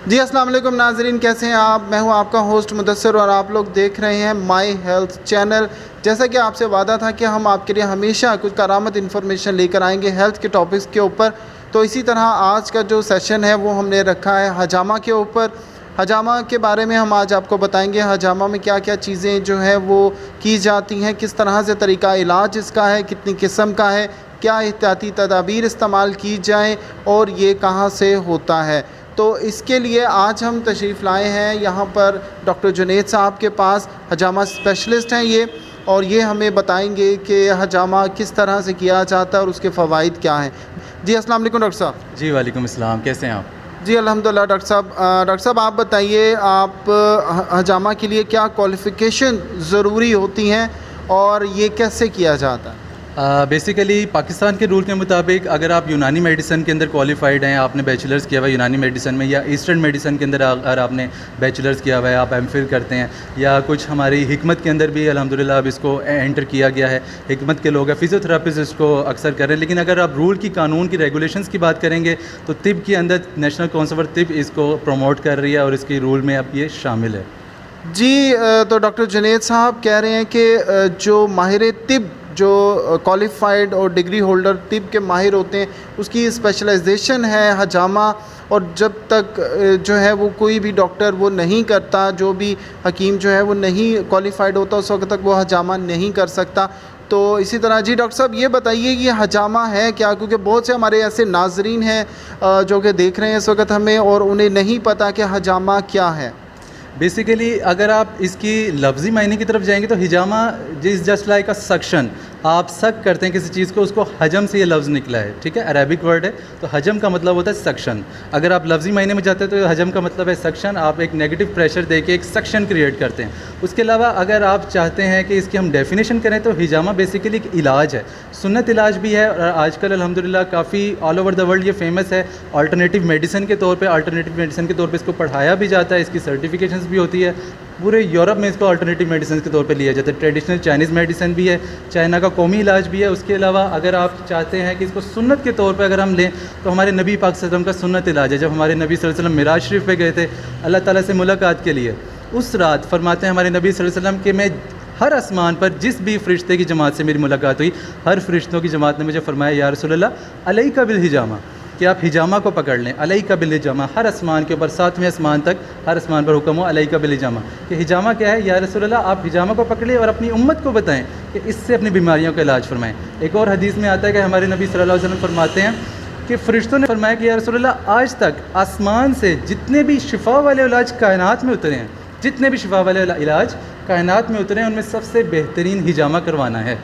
جی السلام علیکم ناظرین، کیسے ہیں آپ؟ میں ہوں آپ کا ہوسٹ مدثر اور آپ لوگ دیکھ رہے ہیں مائی ہیلتھ چینل۔ جیسا کہ آپ سے وعدہ تھا کہ ہم آپ کے لیے ہمیشہ کچھ کارآمد انفارمیشن لے کر آئیں گے ہیلتھ کے ٹاپکس کے اوپر، تو اسی طرح آج کا جو سیشن ہے وہ ہم نے رکھا ہے حجامہ کے اوپر۔ حجامہ کے بارے میں ہم آج آپ کو بتائیں گے حجامہ میں کیا کیا چیزیں جو ہیں وہ کی جاتی ہیں، کس طرح سے طریقہ علاج اس کا ہے، کتنی قسم کا ہے، کیا احتیاطی تدابیر استعمال کی جائیں اور یہ کہاں سے ہوتا ہے۔ تو اس کے لیے آج ہم تشریف لائے ہیں یہاں پر ڈاکٹر جنید صاحب کے پاس، حجامہ اسپیشلسٹ ہیں یہ، اور یہ ہمیں بتائیں گے کہ حجامہ کس طرح سے کیا جاتا ہے اور اس کے فوائد کیا ہیں۔ جی السلام علیکم ڈاکٹر صاحب۔ جی وعلیکم السلام، کیسے ہیں آپ؟ جی الحمدللہ ڈاکٹر صاحب۔ ڈاکٹر صاحب آپ بتائیے، آپ حجامہ کے لیے کیا کوالیفیکیشن ضروری ہوتی ہیں اور یہ کیسے کیا جاتا ہے؟ بیسیکلی پاکستان کے رول کے مطابق اگر آپ یونانی میڈیسن کے اندر کوالیفائڈ ہیں، آپ نے بیچلرز کیا ہوا ہے یونانی میڈیسن میں، یا ایسٹرن میڈیسن کے اندر اگر آپ نے بیچلرز کیا ہوا ہے، آپ ایم فل کرتے ہیں، یا کچھ ہماری حکمت کے اندر بھی الحمدللہ اب اس کو انٹر کیا گیا ہے، حکمت کے لوگ ہیں، فزیوتھراپسٹ اس کو اکثر کر رہے ہیں، لیکن اگر آپ رول کی قانون کی ریگولیشنز کی بات کریں گے تو طب کے اندر نیشنل کونسل فار طب اس کو پروموٹ کر رہی ہے اور اس کی رول میں اب یہ شامل ہے۔ جی تو ڈاکٹر جنید صاحب کہہ رہے ہیں کہ جو ماہر طب، جو کوالیفائڈ اور ڈگری ہولڈر طب کے ماہر ہوتے ہیں، اس کی اسپیشلائزیشن ہے حجامہ، اور جب تک جو ہے وہ کوئی بھی ڈاکٹر وہ نہیں کرتا، جو بھی حکیم جو ہے وہ نہیں کوالیفائڈ ہوتا، اس وقت تک وہ حجامہ نہیں کر سکتا۔ تو اسی طرح جی ڈاکٹر صاحب یہ بتائیے کہ حجامہ ہے کیا، کیونکہ بہت سے ہمارے ایسے ناظرین ہیں جو کہ دیکھ رہے ہیں اس وقت ہمیں، اور انہیں نہیں پتہ کہ حجامہ کیا ہے۔ بیسیکلی اگر آپ اس کی لفظی معنی کی طرف جائیں گے تو حجامہ is just like a suction, آپ سک کرتے ہیں کسی چیز کو، اس کو حجم سے یہ لفظ نکلا ہے، ٹھیک ہے، عربک ورڈ ہے، تو حجم کا مطلب ہوتا ہے سکشن۔ اگر آپ لفظی معنی میں جاتے ہیں تو حجم کا مطلب ہے سکشن، آپ ایک نیگیٹو پریشر دے کے ایک سکشن کریٹ کرتے ہیں۔ اس کے علاوہ اگر آپ چاہتے ہیں کہ اس کی ہم ڈیفینیشن کریں تو حجامہ بیسیکلی ایک علاج ہے، سنت علاج بھی ہے، اور آج کل الحمدللہ کافی آل اوور دا ورلڈ یہ فیمس ہے، آلٹرنیٹیو میڈیسن کے طور پہ اس کو پڑھایا بھی جاتا ہے، اس کی سرٹیفکیشنز بھی ہوتی ہے۔ پورے یورپ میں اس کو آلٹرنیٹیو میڈیسن کے طور پہ لیا جاتا ہے، ٹریڈیشنل چائنیز میڈیسن بھی ہے، چائنا کا قومی علاج بھی ہے۔ اس کے علاوہ اگر آپ چاہتے ہیں کہ اس کو سنت کے طور پہ اگر ہم لیں تو ہمارے نبی پاک صلی اللہ علیہ وسلم کا سنت علاج ہے۔ جب ہمارے نبی صلی اللہ علیہ وسلم معراج شریف پہ گئے تھے اللہ تعالیٰ سے ملاقات کے لیے، اس رات فرماتے ہیں ہمارے نبی صلی اللہ علیہ وسلم کہ میں ہر آسمان پر جس بھی فرشتے کی جماعت سے میری ملاقات ہوئی، ہر فرشتوں کی جماعت نے مجھے فرمایا یا رسول اللہ علیک بالحجامہ، کہ آپ حجامہ کو پکڑ لیں، علیک بالحجامہ، ہر آسمان کے اوپر 7ویں آسمان تک ہر آسمان پر حکم ہو علیک بالحجامہ، کہ حجامہ کیا ہے یا رسول اللہ، آپ حجامہ کو پکڑ لیں اور اپنی امت کو بتائیں کہ اس سے اپنی بیماریوں کا علاج فرمائیں۔ ایک اور حدیث میں آتا ہے کہ ہمارے نبی صلی اللہ علیہ وسلم فرماتے ہیں کہ فرشتوں نے فرمایا کہ یا رسول اللہ آج تک آسمان سے جتنے بھی شفا والے علاج کائنات میں اترے ہیں، جتنے بھی شفا والے علاج کائنات میں اترے ہیں، ان میں سب سے بہترین حجامہ کروانا ہے۔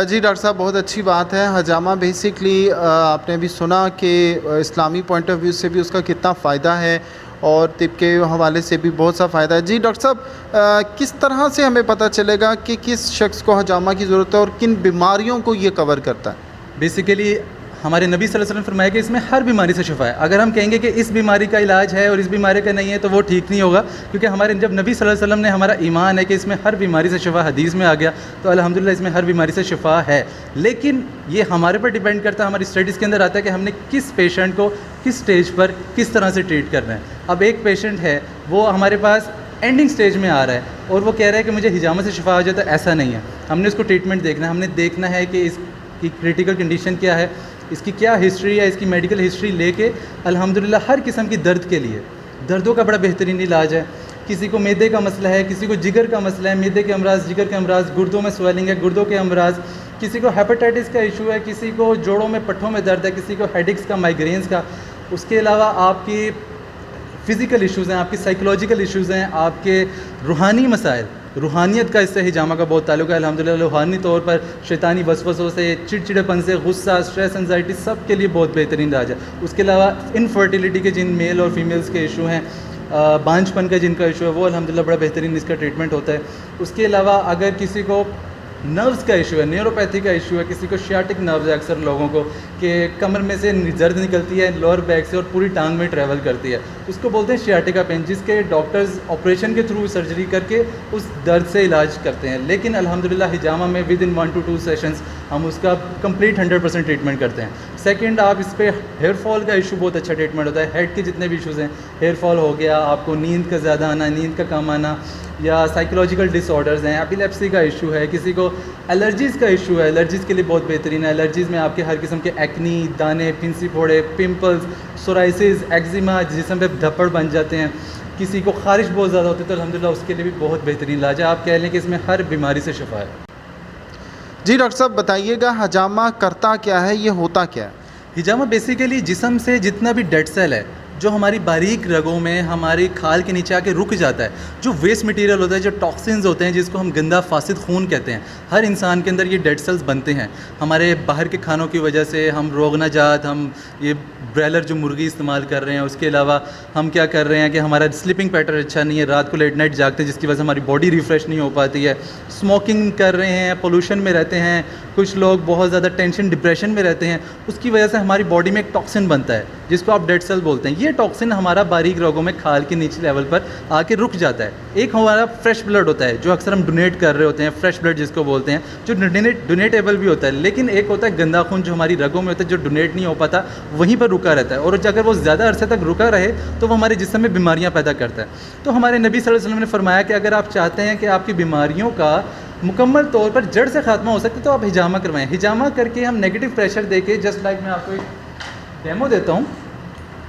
جی ڈاکٹر صاحب بہت اچھی بات ہے۔ حجامہ بیسکلی آپ نے بھی سنا کہ اسلامی پوائنٹ آف ویو سے بھی اس کا کتنا فائدہ ہے اور طب کے حوالے سے بھی بہت سا فائدہ ہے۔ جی ڈاکٹر صاحب کس طرح سے ہمیں پتہ چلے گا کہ کس شخص کو حجامہ کی ضرورت ہے اور کن بیماریوں کو یہ کور کرتا ہے؟ بیسیکلی ہمارے نبی صلی اللہ علیہ وسلم فرمایا کہ اس میں ہر بیماری سے شفا ہے۔ اگر ہم کہیں گے کہ اس بیماری کا علاج ہے اور اس بیماری کا نہیں ہے تو وہ ٹھیک نہیں ہوگا، کیونکہ ہمارے جب نبی صلی اللہ علیہ وسلم نے ہمارا ایمان ہے کہ اس میں ہر بیماری سے شفا حدیث میں آ گیا، تو الحمدللہ اس میں ہر بیماری سے شفا ہے۔ لیکن یہ ہمارے پر ڈیپینڈ کرتا ہے، ہماری اسٹڈیز کے اندر آتا ہے کہ ہم نے کس پیشنٹ کو کس سٹیج پر کس طرح سے ٹریٹ کرنا ہے۔ اب ایک پیشنٹ ہے وہ ہمارے پاس اینڈنگ سٹیج میں آ رہا ہے اور وہ کہہ رہا ہے کہ مجھے حجامہ سے شفا ہو جائے، تو ایسا نہیں ہے۔ ہم نے اس کو ٹریٹمنٹ دیکھنا ہے، ہم نے دیکھنا ہے کہ اس کی کریٹیکل کنڈیشن کیا ہے، اس کی کیا ہسٹری ہے، اس کی میڈیکل ہسٹری لے کے الحمدللہ ہر قسم کی درد کے لیے دردوں کا بڑا بہترین علاج ہے۔ کسی کو معدے کا مسئلہ ہے، کسی کو جگر کا مسئلہ ہے، معدے کے امراض، جگر کے امراض، گردوں میں سویلنگ ہے، گردوں کے امراض، کسی کو ہیپاٹائٹس کا ایشو ہے، کسی کو جوڑوں میں پٹھوں میں درد ہے، کسی کو ہیڈیکس کا، مائیگرینز کا۔ اس کے علاوہ آپ کی فزیکل ایشوز ہیں، آپ کی سائیکولوجیکل ایشوز ہیں، آپ کے روحانی مسائل، روحانیت کا اس سے حجامہ کا بہت تعلق ہے الحمدللہ۔ روحانی طور پر شیطانی وسوسوں سے، چڑچڑےپن سے، غصہ، اسٹریس، انزائٹی، سب کے لیے بہت بہترین علاج ہے۔ اس کے علاوہ انفرٹیلیٹی کے جن میل اور فیمیلز کے ایشو ہیں، بانجھ پن کا جن کا ایشو ہے، وہ الحمدللہ بڑا بہترین اس کا ٹریٹمنٹ ہوتا ہے۔ اس کے علاوہ اگر کسی کو نروز کا ایشو ہے، نیوروپیتھی کا ایشو ہے، کسی کو شیاٹک نروز ہے، اکثر لوگوں کو کہ کمر میں سے درد نکلتی ہے لوور بیک سے اور پوری ٹانگ میں ٹریول کرتی ہے، اس کو بولتے ہیں شیاٹکا پین، جس کے ڈاکٹرز آپریشن کے تھرو سرجری کر کے اس درد سے علاج کرتے ہیں۔ لیکن الحمدللہ حجامہ میں ود ان 1 to 2 سیشنز ہم اس کا کمپلیٹ 100% ٹریٹمنٹ کرتے ہیں. سیکنڈ, آپ اس پہ ہیئر فال کا ایشو بہت اچھا ٹریٹمنٹ ہوتا ہے. ہیڈ کے جتنے بھی ایشوز ہیں, ہیئر فال ہو گیا, آپ کو نیند کا زیادہ آنا, نیند کا کم آنا, یا سائیکولوجیکل ڈس آرڈرز ہیں, ایپیلیپسی کا ایشو ہے, کسی کو الرجیز کا ایشو ہے, الرجیز کے لیے بہت بہترین ہے. الرجیز میں آپ کے ہر قسم کے ایکنی, دانے, پھنسی پھوڑے, پمپلز, سورائسز, ایگزیما, جسم پہ دھپڑ بن جاتے ہیں, کسی کو خارش بہت زیادہ ہوتی ہے تو الحمدللہ اس کے لیے بھی بہت بہترین علاج ہے. آپ کہہ لیں کہ اس میں ہر بیماری سے شفا ہے. جی ڈاکٹر صاحب بتائیے گا حجامہ کرتا کیا ہے, یہ ہوتا کیا ہے؟ حجامہ بیسیکلی جسم سے جتنا بھی ڈیڈ سیل ہے جو ہماری باریک رگوں میں ہماری کھال کے نیچے آ کے رک جاتا ہے, جو ویسٹ مٹیریل ہوتا ہے, جو ٹاکسنز ہوتے ہیں جس کو ہم گندا فاسد خون کہتے ہیں, ہر انسان کے اندر یہ ڈیڈ سیلز بنتے ہیں. ہمارے باہر کے کھانوں کی وجہ سے, ہم روغنا جات, ہم یہ برائلر جو مرغی استعمال کر رہے ہیں, اس کے علاوہ ہم کیا کر رہے ہیں کہ ہمارا سلیپنگ پیٹرن اچھا نہیں ہے, رات کو لیٹ نائٹ جاگتے ہیں جس کی وجہ سے ہماری باڈی ریفریش نہیں ہو پاتی ہے, اسموکنگ کر رہے ہیں, پولوشن میں رہتے ہیں, کچھ لوگ بہت زیادہ ٹینشن ڈپریشن میں رہتے ہیں, اس کی وجہ سے ہماری باڈی میں ایک ٹاکسن بنتا ہے جس کو آپ ڈیڈ سیل بولتے ہیں. یہ ٹاکسن ہمارا باریک رگوں میں کھال کے نیچے لیول پر آ کے رک جاتا ہے. ایک ہمارا فریش بلڈ ہوتا ہے جو اکثر ہم ڈونیٹ کر رہے ہوتے ہیں, فریش بلڈ جس کو بولتے ہیں, جو ڈونیٹیبل بھی ہوتا ہے, لیکن ایک ہوتا ہے گندا خون جو ہماری رگوں میں ہوتا ہے جو ڈونیٹ نہیں ہو پاتا, وہیں پر رکا رہتا ہے, اور اگر وہ زیادہ عرصے تک رکا رہے تو وہ ہمارے جسم میں بیماریاں پیدا کرتا ہے. تو ہمارے نبی صلی اللہ علیہ وسلم نے فرمایا کہ اگر آپ چاہتے ہیں کہ آپ کی بیماریوں کا مکمل طور پر جڑ سے خاتمہ ہو سکتا ہے تو آپ حجامہ کروائیں. حجامہ کر کے ہم نیگیٹو پریشر دے کے, جسٹ لائک میں آپ کو ایک ڈیمو دیتا ہوں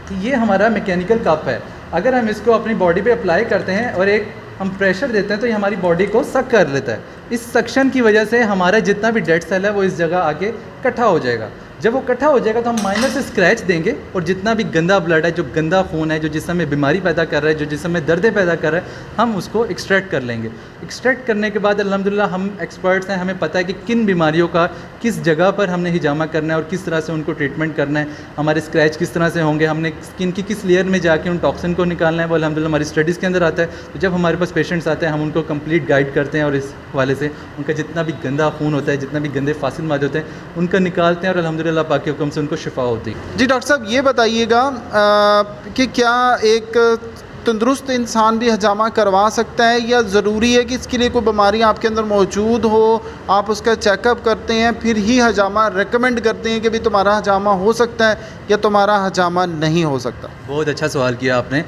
کہ یہ ہمارا میکینیکل کپ ہے, اگر ہم اس کو اپنی باڈی پہ اپلائی کرتے ہیں اور ایک ہم پریشر دیتے ہیں تو یہ ہماری باڈی کو سک کر لیتا ہے. اس سکشن کی وجہ سے ہمارا جتنا بھی ڈیڈ سیل ہے وہ اس جگہ آ کے اکٹھا ہو جائے گا. جب وہ اکٹھا ہو جائے گا تو ہم مائنر سے اسکریچ دیں گے, اور جتنا بھی گندا بلڈ ہے, جو گندا خون ہے, جو جسم میں بیماری پیدا کر رہا ہے, جو جسم میں دردیں پیدا کر رہا ہے, ہم اس کو ایکسٹریکٹ کر لیں گے. ایکسٹریکٹ کرنے کے بعد الحمدللہ ہم ایکسپرٹس ہیں, ہمیں پتہ ہے کہ کن بیماریوں کا کس جگہ پر ہم نے حجامہ کرنا ہے اور کس طرح سے ان کو ٹریٹمنٹ کرنا ہے, ہمارے اسکریچ کس طرح سے ہوں گے, ہم نے اسکن کی کس لیئر میں جا کے ان ٹاکسن کو نکالنا ہے, وہ الحمدللہ ہماری اسٹڈیز کے اندر آتا ہے. تو جب ہمارے پاس پیشنٹس آتے ہیں ہم ان کو کمپلیٹ گائیڈ کرتے ہیں, اور اس حوالے سے ان کا جتنا بھی گندا خون ہوتا ہے, جتنا بھی گندے فاسد مادے ہوتے ہیں, ان کا نکالتے ہیں, اور الحمدللہ پاک کے حکم سے ان کو شفا ہوتی ہے. جی ڈاکٹر صاحب یہ بتائیے گا کہ کیا ایک تندرست انسان بھی حجامہ کروا سکتا ہے, یا ضروری ہے کہ اس کے لیے کوئی بیماری آپ کے اندر موجود ہو, آپ اس کا چیک اپ کرتے ہیں پھر ہی حجامہ ریکمینڈ کرتے ہیں کہ بھی تمہارا حجامہ ہو سکتا ہے یا تمہارا حجامہ نہیں ہو سکتا؟ بہت اچھا سوال کیا آپ نے.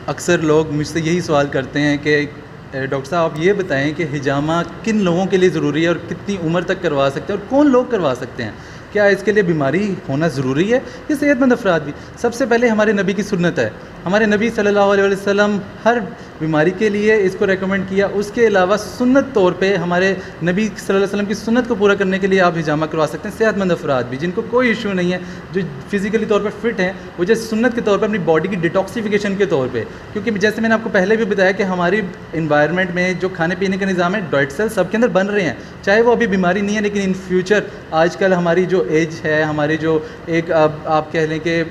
اکثر لوگ مجھ سے یہی سوال کرتے ہیں کہ ڈاکٹر صاحب آپ یہ بتائیں کہ حجامہ کن لوگوں کے لیے ضروری ہے اور کتنی عمر تک کروا سکتے ہیں, اور کون لوگ کروا سکتے ہیں, کیا اس کے لیے بیماری ہونا ضروری ہے یا صحت مند افراد بھی؟ سب سے پہلے ہمارے نبی کی سنت ہے, ہمارے نبی صلی اللہ علیہ وسلم ہر بیماری کے لیے اس کو ریکمینڈ کیا. اس کے علاوہ سنت طور پہ ہمارے نبی صلی اللہ علیہ وسلم کی سنت کو پورا کرنے کے لیے آپ حجامہ کروا سکتے ہیں. صحت مند افراد بھی جن کو کوئی ایشو نہیں ہے, جو فزیکلی طور پہ فٹ ہیں, وہ جیسے سنت کے طور پہ اپنی باڈی کی ڈیٹاکسیفیکیشن کے طور پہ, کیونکہ جیسے میں نے آپ کو پہلے بھی بتایا کہ ہماری انوائرمنٹ میں جو کھانے پینے کا نظام ہے, ڈیڈ سیل سب کے اندر بن رہے ہیں, چاہے وہ ابھی بیماری نہیں ہے, لیکن ان فیوچر آج کل ہماری جو ایج ہے, ہماری جو ایک آپ کہہ لیں کہ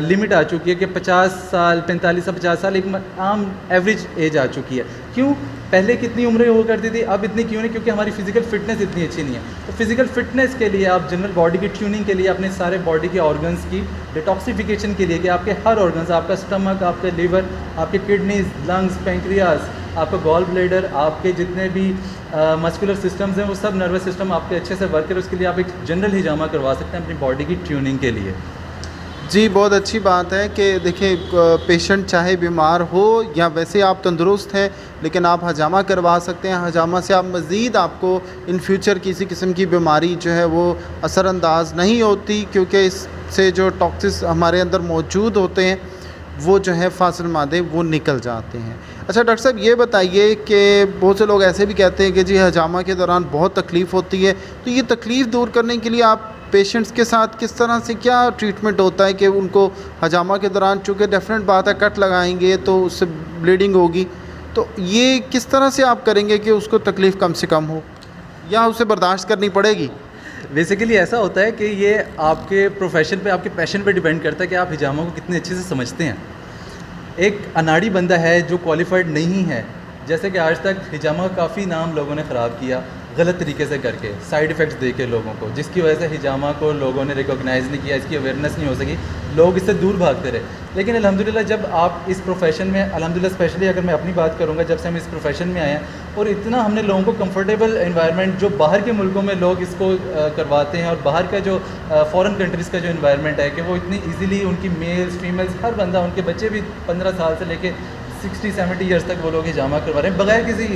لمٹ آ چکی ہے کہ 50 سال 45 سے 50 سال ایک عام ایوریج ایج آ چکی ہے. کیوں؟ پہلے کتنی عمریں ہوا کرتی تھی, اب اتنی کیوں نہیں؟ کیونکہ ہماری فزیکل فٹنس اتنی اچھی نہیں ہے. تو فزیکل فٹنس کے لیے آپ جنرل باڈی کی ٹیوننگ کے لیے اپنے سارے باڈی کے آرگنس کی ڈیٹاکسیفیکیشن کے لیے کہ آپ کے ہر آرگنس, آپ کا اسٹمک, آپ کا لیور, آپ کے کڈنیز, لنگز, پینکریاز, آپ کا گال بلیڈر, آپ کے جتنے بھی مسکولر سسٹمز ہیں وہ سب نروس سسٹم آپ کے اچھے سے ورک کرے, اس کے لیے آپ ایک جنرل حجامہ کروا سکتے ہیں اپنی باڈی کی ٹیوننگ کے لیے. جی بہت اچھی بات ہے کہ دیکھیں پیشنٹ چاہے بیمار ہو یا ویسے آپ تندرست ہیں, لیکن آپ حجامہ کروا سکتے ہیں. حجامہ سے آپ مزید آپ کو ان فیوچر کسی قسم کی بیماری جو ہے وہ اثر انداز نہیں ہوتی, کیونکہ اس سے جو ٹاکسس ہمارے اندر موجود ہوتے ہیں وہ جو ہے فاسد مادے وہ نکل جاتے ہیں. اچھا ڈاکٹر صاحب یہ بتائیے کہ بہت سے لوگ ایسے بھی کہتے ہیں کہ جی حجامہ کے دوران بہت تکلیف ہوتی ہے, تو یہ تکلیف دور کرنے کے لیے آپ پیشنٹس کے ساتھ کس طرح سے کیا ٹریٹمنٹ ہوتا ہے کہ ان کو حجامہ کے دوران, چونکہ ڈیفرنٹ بات ہے کٹ لگائیں گے تو اس سے بلیڈنگ ہوگی, تو یہ کس طرح سے آپ کریں گے کہ اس کو تکلیف کم سے کم ہو یا اسے برداشت کرنی پڑے گی؟ بیسیکلی ایسا ہوتا ہے کہ یہ آپ کے پروفیشن پہ, آپ کے پیشن پہ ڈیپینڈ کرتا ہے کہ آپ حجامہ کو کتنے اچھے سے سمجھتے ہیں. ایک اناڑی بندہ ہے جو کوالیفائڈ نہیں ہے, جیسے کہ آج تک حجامہ کا کافی نام لوگوں نے خراب کیا غلط طریقے سے کر کے, سائیڈ ایفیکٹس دے کے لوگوں کو, جس کی وجہ سے حجامہ کو لوگوں نے ریکوگنائز نہیں کیا, اس کی اویئرنیس نہیں ہو سکی. لوگ اس سے دور بھاگتے رہے. لیکن الحمدللہ جب آپ اس پروفیشن میں الحمدللہ اسپیشلی اگر میں اپنی بات کروں گا, جب سے ہم اس پروفیشن میں آئے ہیں اور اتنا ہم نے لوگوں کو کمفرٹیبل انوائرمنٹ جو باہر کے ملکوں میں لوگ اس کو کرواتے ہیں, اور باہر کا جو فارن کنٹریز کا جو انوائرمنٹ ہے کہ وہ اتنی ایزیلی ان کی میلز فیمیلز ہر بندہ, ان کے بچے بھی 15 سال سے لے کے 60-70 ایئرس تک وہ لوگ ہجامہ کروا رہے ہیں بغیر کسی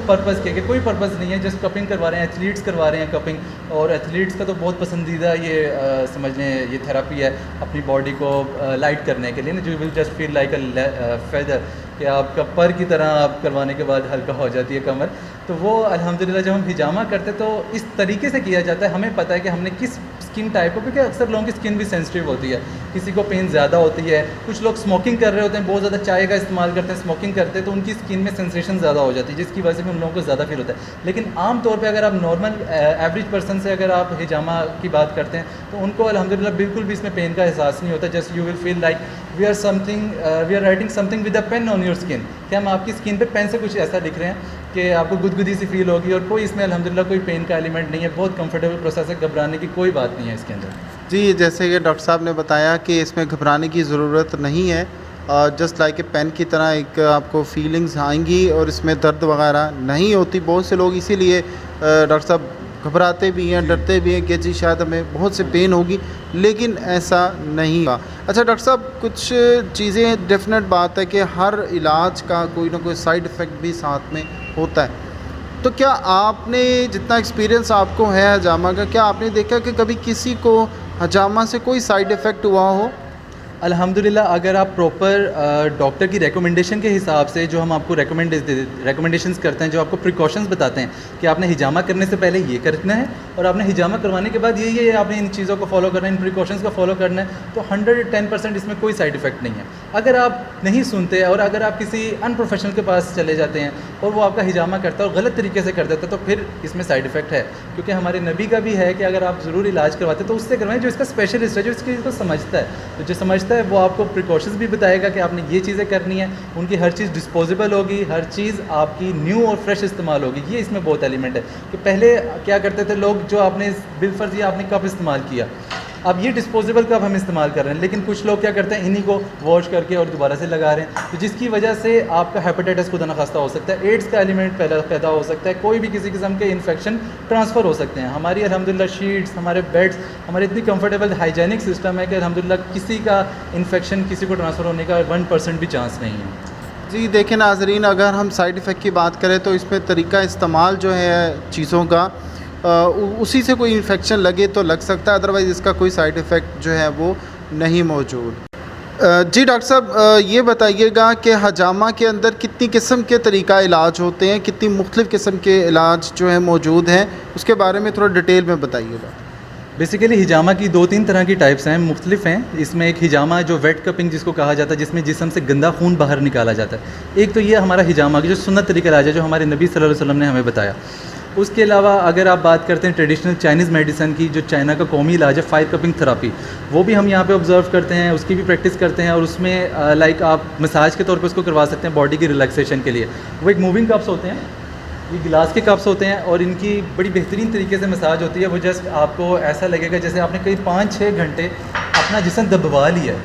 پرپز کے, کہ کوئی پرپز نہیں ہے, جسٹ کپنگ کروا رہے ہیں. ایتھلیٹس کروا رہے ہیں کپنگ, اور ایتھلیٹس کا تو بہت پسندیدہ یہ سمجھ لیں یہ تھراپی ہے اپنی باڈی کو لائٹ کرنے کے لیے نا, جو will just feel like a feather, کہ آپ کا پر کی طرح آپ کروانے کے بعد ہلکا ہو جاتی ہے کمر. تو وہ الحمدللہ جب ہم ہجامہ کرتے تو اس طریقے سے کیا جاتا ہے, ہمیں پتہ ہے کہ ہم نے کس اسکن ٹائپ کو, کیونکہ اکثر لوگوں کی اسکن بھی سینسٹیو ہوتی ہے, کسی کو پین زیادہ ہوتی ہے, کچھ لوگ اسموکنگ کر رہے ہوتے ہیں, بہت زیادہ چائے کا استعمال کرتے ہیں, اسموکنگ کرتے ہیں, تو ان کی اسکن میں سینسیشن زیادہ ہو جاتی ہے, جس کی وجہ سے ان لوگوں کو زیادہ فیل ہوتا ہے. لیکن عام طور پہ اگر آپ نارمل ایوریج پرسن سے اگر آپ ہجامہ کی بات کرتے ہیں تو ان کو الحمدللہ بالکل بھی اس میں پین کا احساس نہیں ہوتا. Just you will feel like we are writing something with a pen on your skin, کہ ہم آپ کی اسکن پہ پین سے کچھ ایسا لکھ رہے ہیں کہ آپ کو گدگدی سی فیل ہوگی, اور کوئی اس میں الحمدللہ کوئی پین کا ایلیمنٹ نہیں ہے. بہت کمفرٹیبل پروسیس ہے, گھبرانے کی کوئی بات نہیں ہے اس کے اندر. جی, جیسے کہ ڈاکٹر صاحب نے بتایا کہ اس میں گھبرانے کی ضرورت نہیں ہے, جسٹ لائک اے پین کی طرح ایک آپ کو فیلنگز آئیں گی, اور اس میں درد وغیرہ نہیں ہوتی. بہت سے لوگ اسی لیے ڈاکٹر صاحب گھبراتے بھی ہیں, ڈرتے بھی ہیں کہ جی شاید ہمیں بہت سے پین ہوگی, لیکن ایسا نہیں ہوا. اچھا ڈاکٹر صاحب, کچھ چیزیں ڈیفینیٹ بات ہے کہ ہر علاج کا کوئی نہ کوئی سائیڈ افیکٹ بھی ساتھ میں ہوتا ہے. تو کیا آپ نے جتنا ایکسپیرینس آپ کو ہے ہجامہ کا, کیا آپ نے دیکھا کہ کبھی کسی کو ہجامہ سے کوئی سائیڈ افیکٹ ہوا ہو؟ الحمدللہ اگر آپ پراپر ڈاکٹر کی ریکومنڈیشن کے حساب سے, جو ہم آپ کو ریکومنڈیشنز کرتے ہیں, جو آپ کو پریکاشنز بتاتے ہیں کہ آپ نے ہجامہ کرنے سے پہلے یہ کرنا ہے, اور آپ نے ہجامہ کروانے کے بعد یہ آپ نے ان چیزوں کو فالو کرنا ہے, ان پریکاشنز کو فالو کرنا ہے, تو 110% اس میں کوئی سائیڈ افیکٹ نہیں ہے. اگر آپ نہیں سنتے اور اگر آپ کسی ان پروفیشنل کے پاس چلے جاتے ہیں اور وہ آپ کا ہجامہ کرتا ہے اور غلط طریقے سے کر دیتا ہے, تو پھر اس میں سائیڈ افیکٹ ہے. کیونکہ ہمارے نبی کا بھی ہے کہ اگر آپ ضرور علاج کرواتے تو اس سے کروائیں جو اس کا اسپیشلسٹ ہے, جو اس چیز کو سمجھتا ہے. تو جو سمجھتا ہے وہ آپ کو پریکاشنز بھی بتائے گا کہ آپ نے یہ چیزیں کرنی ہے. ان کی ہر چیز ڈسپوزیبل ہوگی, ہر چیز آپ کی نیو اور فریش استعمال ہوگی. یہ اس میں بہت ایلیمنٹ ہے کہ پہلے کیا کرتے تھے لوگ, جو آپ نے بالفرض یہ آپ نے کپ استعمال کیا, اب یہ ڈسپوزیبل کپ ہم استعمال کر رہے ہیں, لیکن کچھ لوگ کیا کرتے ہیں انہی کو واش کر کے اور دوبارہ سے لگا رہے ہیں, تو جس کی وجہ سے آپ کا ہیپیٹائٹس خدا نخواستہ ہو سکتا ہے, ایڈس کا ایلیمنٹ پیدا ہو سکتا ہے, کوئی بھی کسی قسم کے انفیکشن ٹرانسفر ہو سکتے ہیں. ہماری الحمدللہ شیٹس, ہمارے بیڈس, ہمارے اتنی کمفرٹیبل ہائیجینک سسٹم ہے کہ الحمدللہ کسی کا انفیکشن کسی کو ٹرانسفر ہونے کا 1% بھی چانس نہیں ہے. جی دیکھیں ناظرین, اگر ہم سائیڈ افیکٹ کی بات کریں تو اس میں طریقہ استعمال جو ہے چیزوں کا, اسی سے کوئی انفیکشن لگے تو لگ سکتا ہے, ادروائز اس کا کوئی سائیڈ افیکٹ جو ہے وہ نہیں موجود. جی ڈاکٹر صاحب, یہ بتائیے گا کہ ہجامہ کے اندر کتنی قسم کے طریقہ علاج ہوتے ہیں, کتنی مختلف قسم کے علاج جو ہیں موجود ہیں, اس کے بارے میں تھوڑا ڈیٹیل میں بتائیے گا. بیسیکلی ہجامہ کی 2-3 طرح کی ٹائپس ہیں, مختلف ہیں. اس میں ایک ہجامہ جو ویٹ کپنگ جس کو کہا جاتا ہے, جس میں جسم سے گندا خون باہر نکالا جاتا ہے. ایک تو یہ ہمارا ہجامہ جو سنت طریقہ علاج ہے, جو ہمارے نبی صلی اللہ علیہ وسلم نے ہمیں بتایا. اس کے علاوہ اگر آپ بات کرتے ہیں ٹریڈیشنل چائنیز میڈیسن کی, جو چائنا کا قومی علاج ہے فائر کپنگ تھراپی, وہ بھی ہم یہاں پہ آبزرو کرتے ہیں, اس کی بھی پریکٹس کرتے ہیں. اور اس میں لائک آپ مساج کے طور پہ اس کو کروا سکتے ہیں باڈی کی ریلیکسیشن کے لیے. وہ ایک موونگ کپس ہوتے ہیں, یہ گلاس کے کپس ہوتے ہیں, اور ان کی بڑی بہترین طریقے سے مساج ہوتی ہے. وہ جسٹ آپ کو ایسا لگے گا جیسے آپ نے کئی 5-6 گھنٹے اپنا جسم دبوا لیا ہے.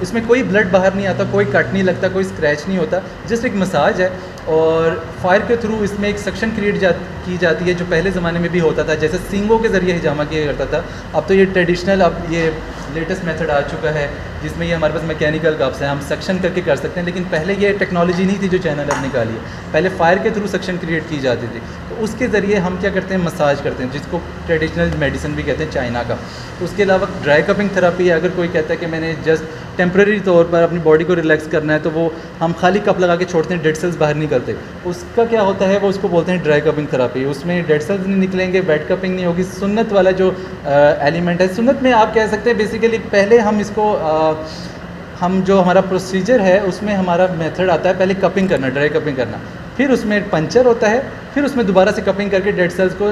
اس میں کوئی بلڈ باہر نہیں آتا, کوئی کٹ نہیں لگتا, کوئی اسکریچ نہیں ہوتا, جسٹ ایک مساج ہے. اور فائر کے تھرو اس میں ایک سکشن کریٹ کی جاتی ہے, جو پہلے زمانے میں بھی ہوتا تھا, جیسے سینگوں کے ذریعے ہجامہ کیا کرتا تھا. اب تو یہ ٹریڈیشنل, اب یہ لیٹسٹ میتھڈ آ چکا ہے جس میں یہ ہمارے پاس میکینیکل کپس ہیں, ہم سکشن کر کے کر سکتے ہیں. لیکن پہلے یہ ٹیکنالوجی نہیں تھی جو چائنا نے اب نکالی ہے. پہلے فائر کے تھرو سکشن کریٹ کی جاتی تھی, تو اس کے ذریعے ہم کیا کرتے ہیں مساج کرتے ہیں, جس کو ٹریڈیشنل میڈیسن بھی کہتے ہیں چائنا کا. اس کے علاوہ ڈرائی کپنگ تھراپی ہے. اگر کوئی کہتا ہے کہ میں نے جسٹ ٹیمپرری طور پر اپنی باڈی کو ریلیکس کرنا ہے, تو وہ ہم خالی کپ لگا کے چھوڑتے ہیں, ڈیڈ سیلز باہر نہیں کرتے. اس کا کیا ہوتا ہے, وہ اس کو بولتے ہیں ڈرائی کپنگ تھراپی. اس میں ڈیڈ سیلز نہیں نکلیں گے, ویٹ کپنگ نہیں ہوگی. سنت والا جو ایلیمنٹ ہے, سنت میں آپ کہہ سکتے ہیں بیسیکلی پہلے ہم اس کو ہم جو ہمارا پروسیجر ہے اس میں ہمارا میتھڈ آتا ہے پہلے کپنگ کرنا, ڈرائی کپنگ کرنا, پھر اس میں پنچر ہوتا ہے, پھر اس میں دوبارہ سے کپنگ کر کے ڈیڈ سیلز کو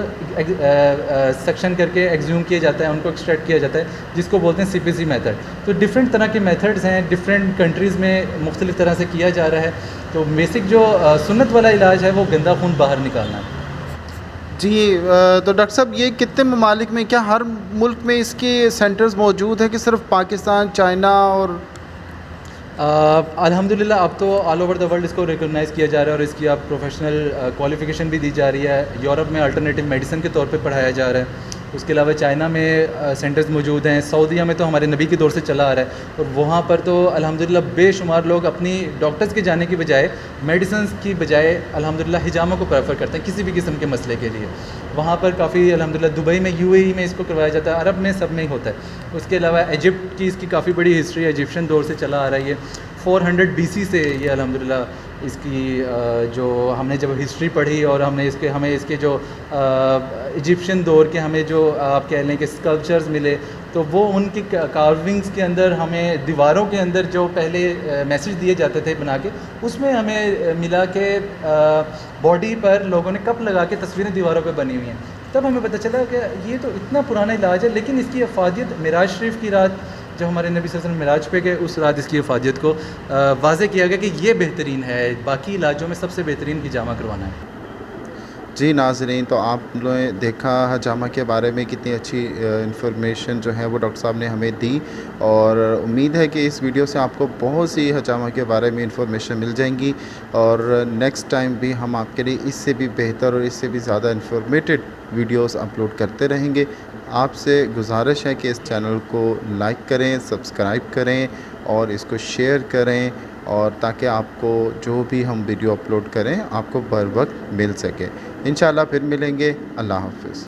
سیکشن کر کے ایگزیوم کیا جاتا ہے, ان کو ایکسٹریکٹ کیا جاتا ہے, جس کو بولتے ہیں CPC میتھڈ. تو ڈفرینٹ طرح کے میتھڈز ہیں, ڈفرینٹ کنٹریز میں مختلف طرح سے کیا جا رہا ہے. تو بیسک جو سنت والا علاج ہے وہ گندا خون باہر نکالنا ہے. جی تو ڈاکٹر صاحب یہ کتنے ممالک میں، کیا ہر ملک میں اس کے سینٹرز موجود ہیں کہ صرف پاکستان، چائنا اور الحمدللہ اب تو آل اوور دا ورلڈ اس کو ریکگنائز کیا جا رہا ہے اور اس کی اب پروفیشنل کوالیفیکیشن بھی دی جا رہی ہے. یورپ میں الٹرنیٹیو میڈیسن کے طور پہ پڑھایا جا رہا ہے. اس کے علاوہ چائنا میں سینٹرز موجود ہیں. سعودیہ میں تو ہمارے نبی کے دور سے چلا آ رہا ہے اور وہاں پر تو الحمدللہ بے شمار لوگ اپنی ڈاکٹرز کے جانے کی بجائے میڈیسنز کی بجائے الحمدللہ حجامہ کو پریفر کرتے ہیں کسی بھی قسم کے مسئلے کے لیے. وہاں پر کافی الحمدللہ دبئی میں UAE میں اس کو کروایا جاتا ہے, عرب میں سب میں ہی ہوتا ہے. اس کے علاوہ ایجپٹ کی اس کی کافی بڑی ہسٹری ہے, ایجپشین دور سے چلا آ رہی ہے. 400 BC سے یہ الحمدللہ اس کی جو ہم نے جب ہسٹری پڑھی اور ہم نے ہمیں اس کے جو ایجپشین دور کے ہمیں جو آپ کہہ لیں کہ اسکلپچرز ملے تو وہ ان کی کارونگز کے اندر ہمیں دیواروں کے اندر جو پہلے میسیج دیے جاتے تھے بنا کے اس میں ہمیں ملا کہ باڈی پر لوگوں نے کپ لگا کے تصویریں دیواروں پہ بنی ہوئی ہیں. تب ہمیں پتہ چلا کہ یہ تو اتنا پرانا علاج ہے, لیکن اس کی افادیت معراج شریف کی رات جب ہمارے نبی صلی اللہ علیہ وسلم معراج پہ گئے اس رات اس کی افادیت کو واضح کیا گیا کہ یہ بہترین ہے, باقی علاجوں میں سب سے بہترین حجامہ کروانا ہے. جی ناظرین, تو آپ نے دیکھا حجامہ کے بارے میں کتنی اچھی انفارمیشن جو ہے وہ ڈاکٹر صاحب نے ہمیں دی, اور امید ہے کہ اس ویڈیو سے آپ کو بہت سی حجامہ کے بارے میں انفارمیشن مل جائیں گی, اور نیکسٹ ٹائم بھی ہم آپ کے لیے اس سے بھی بہتر اور اس سے بھی زیادہ انفارمیٹڈ ویڈیوز اپلوڈ کرتے رہیں گے. آپ سے گزارش ہے کہ اس چینل کو لائک کریں, سبسکرائب کریں اور اس کو شیئر کریں, اور تاکہ آپ کو جو بھی ہم ویڈیو اپلوڈ کریں آپ کو بر وقت مل سکے. انشاءاللہ پھر ملیں گے. اللہ حافظ.